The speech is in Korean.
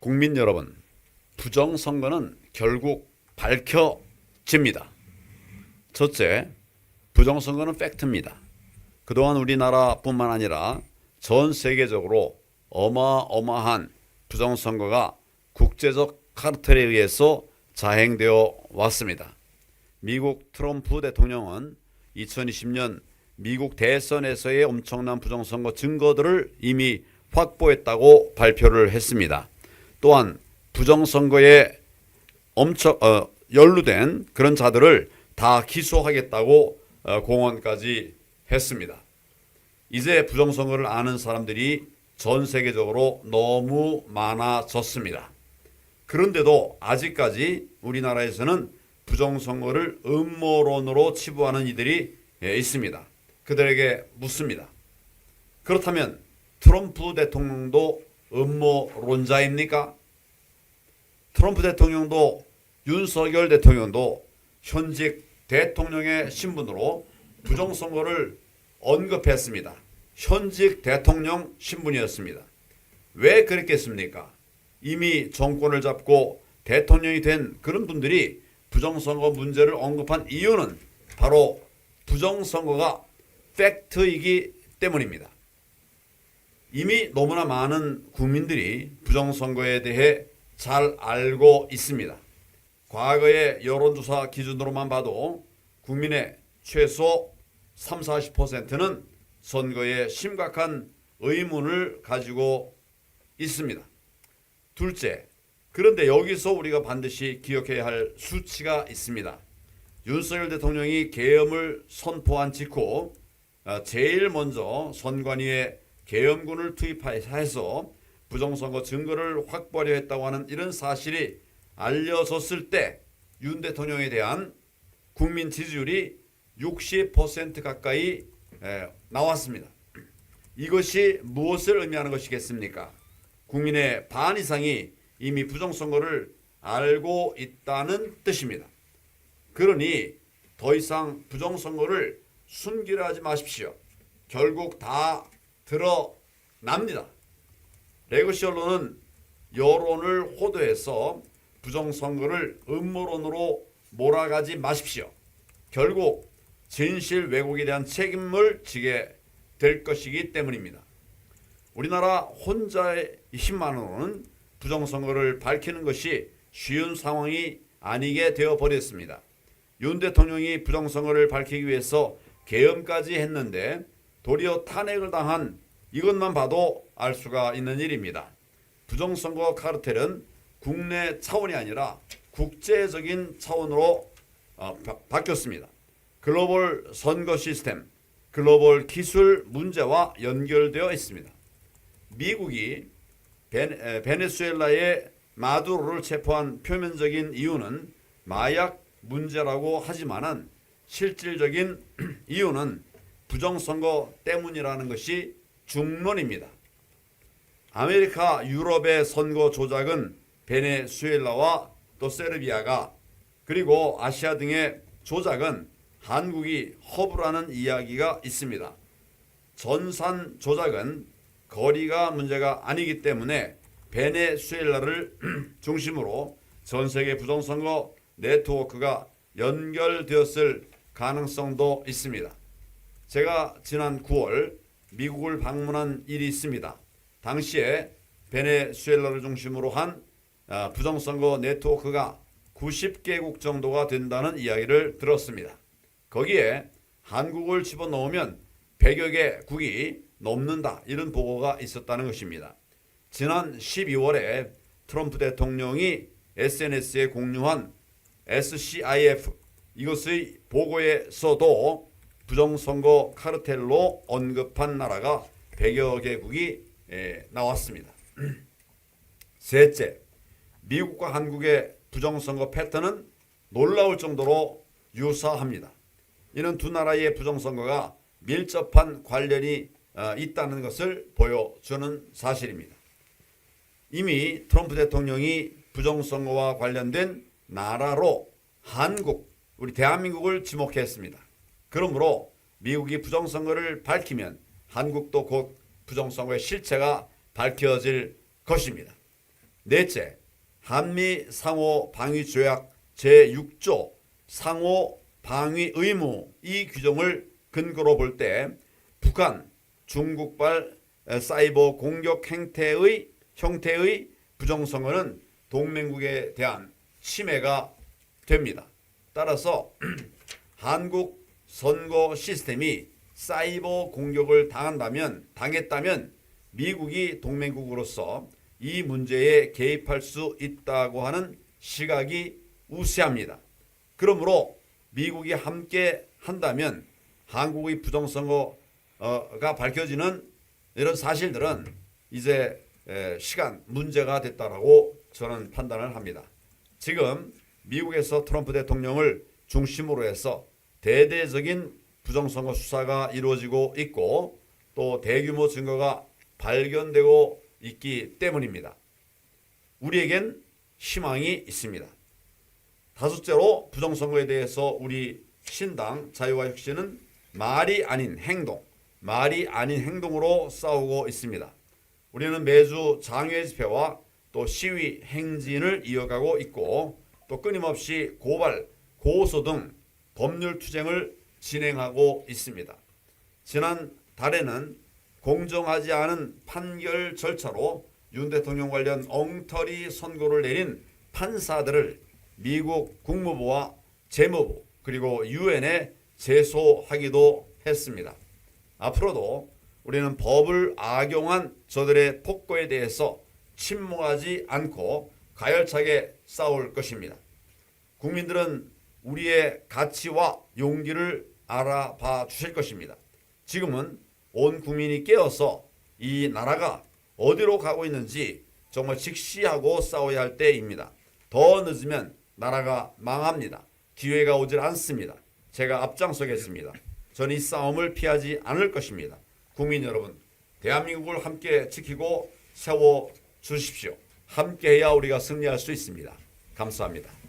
국민 여러분, 부정선거는 결국 밝혀집니다. 첫째, 부정선거는 팩트입니다. 그동안 우리나라뿐만 아니라 전 세계적으로 어마어마한 부정선거가 국제적 카르텔에 의해서 자행되어 왔습니다. 미국 트럼프 대통령은 2020년 미국 대선에서의 엄청난 부정선거 증거들을 이미 확보했다고 발표를 했습니다. 또한 부정선거에 연루된 그런 자들을 다 기소하겠다고 공언까지 했습니다. 이제 부정선거를 아는 사람들이 전 세계적으로 너무 많아졌습니다. 그런데도 아직까지 우리나라에서는 부정선거를 음모론으로 치부하는 이들이 있습니다. 그들에게 묻습니다. 그렇다면 트럼프 대통령도 음모론자입니까? 트럼프 대통령도 윤석열 대통령도 현직 대통령의 신분으로 부정선거를 언급했습니다. 현직 대통령 신분이었습니다. 왜 그랬겠습니까? 이미 정권을 잡고 대통령이 된 그런 분들이 부정선거 문제를 언급한 이유는 바로 부정선거가 팩트이기 때문입니다. 이미 너무나 많은 국민들이 부정선거에 대해 잘 알고 있습니다. 과거의 여론조사 기준으로만 봐도 국민의 최소 30~40%는 선거에 심각한 의문을 가지고 있습니다. 둘째, 그런데 여기서 우리가 반드시 기억해야 할 수치가 있습니다. 윤석열 대통령이 계엄을 선포한 직후 제일 먼저 선관위에 계엄군을 투입해서 부정선거 증거를 확보하려 했다고 하는 이런 사실이 알려졌을 때 윤 대통령에 대한 국민 지지율이 60% 가까이 나왔습니다. 이것이 무엇을 의미하는 것이겠습니까? 국민의 반 이상이 이미 부정선거를 알고 있다는 뜻입니다. 그러니 더 이상 부정선거를 숨기려 하지 마십시오. 결국 다 드러납니다. 레거시 언론은 여론을 호도해서 부정선거를 음모론으로 몰아가지 마십시오. 결국 진실 왜곡에 대한 책임을 지게 될 것이기 때문입니다. 우리나라 혼자의 힘만으로는 부정선거를 밝히는 것이 쉬운 상황이 아니게 되어버렸습니다. 윤 대통령이 부정선거를 밝히기 위해서 계엄까지 했는데 도리어 탄핵을 당한 이것만 봐도 알 수가 있는 일입니다. 부정선거 카르텔은 국내 차원이 아니라 국제적인 차원으로 바뀌었습니다. 글로벌 선거 시스템, 글로벌 기술 문제와 연결되어 있습니다. 미국이 베네수엘라의 마두로를 체포한 표면적인 이유는 마약 문제라고 하지만은 실질적인 이유는 부정선거 때문이라는 것이 중론입니다. 아메리카, 유럽의 선거 조작은 베네수엘라와 또 세르비아가, 그리고 아시아 등의 조작은 한국이 허브라는 이야기가 있습니다. 전산 조작은 거리가 문제가 아니기 때문에 베네수엘라를 중심으로 전 세계 부정선거 네트워크가 연결되었을 가능성도 있습니다. 제가 지난 9월 미국을 방문한 일이 있습니다. 당시에 베네수엘라를 중심으로 한 부정선거 네트워크가 90개국 정도가 된다는 이야기를 들었습니다. 거기에 한국을 집어넣으면 100여 개국이 넘는다, 이런 보고가 있었다는 것입니다. 지난 12월에 트럼프 대통령이 SNS에 공유한 SCIF 이것의 보고에서도 부정선거 카르텔로 언급한 나라가 100여 개국이 나왔습니다. 셋째, 미국과 한국의 부정선거 패턴은 놀라울 정도로 유사합니다. 이는 두 나라의 부정선거가 밀접한 관련이 있다는 것을 보여주는 사실입니다. 이미 트럼프 대통령이 부정선거와 관련된 나라로 한국, 우리 대한민국을 지목했습니다. 그러므로 미국이 부정선거를 밝히면 한국도 곧 부정선거의 실체가 밝혀질 것입니다. 넷째, 한미 상호 방위 조약 제6조 상호 방위 의무 이 규정을 근거로 볼 때 북한, 중국발 사이버 공격 형태의 부정선거는 동맹국에 대한 침해가 됩니다. 따라서 한국 선거 시스템이 사이버 공격을 당했다면 미국이 동맹국으로서 이 문제에 개입할 수 있다고 하는 시각이 우세합니다. 그러므로 미국이 함께 한다면 한국의 부정선거가 밝혀지는 이런 사실들은 이제 시간 문제가 됐다라고 저는 판단을 합니다. 지금 미국에서 트럼프 대통령을 중심으로 해서 대대적인 부정선거 수사가 이루어지고 있고 또 대규모 증거가 발견되고 있기 때문입니다. 우리에겐 희망이 있습니다. 다섯째로 부정선거에 대해서 우리 신당 자유와 혁신은 말이 아닌 행동으로 싸우고 있습니다. 우리는 매주 장외 집회와 또 시위 행진을 이어가고 있고 또 끊임없이 고발, 고소 등 법률 투쟁을 진행하고 있습니다. 지난 달에는 공정하지 않은 판결 절차로 윤 대통령 관련 엉터리 선고를 내린 판사들을 미국 국무부와 재무부 그리고 유엔에 제소하기도 했습니다. 앞으로도 우리는 법을 악용한 저들의 폭거에 대해서 침묵하지 않고 가열차게 싸울 것입니다. 국민들은 우리의 가치와 용기를 알아봐 주실 것입니다. 지금은 온 국민이 깨어서 이 나라가 어디로 가고 있는지 정말 직시하고 싸워야 할 때입니다. 더 늦으면 나라가 망합니다. 기회가 오질 않습니다. 제가 앞장서겠습니다. 저는 이 싸움을 피하지 않을 것입니다. 국민 여러분, 대한민국을 함께 지키고 세워 주십시오. 함께해야 우리가 승리할 수 있습니다. 감사합니다.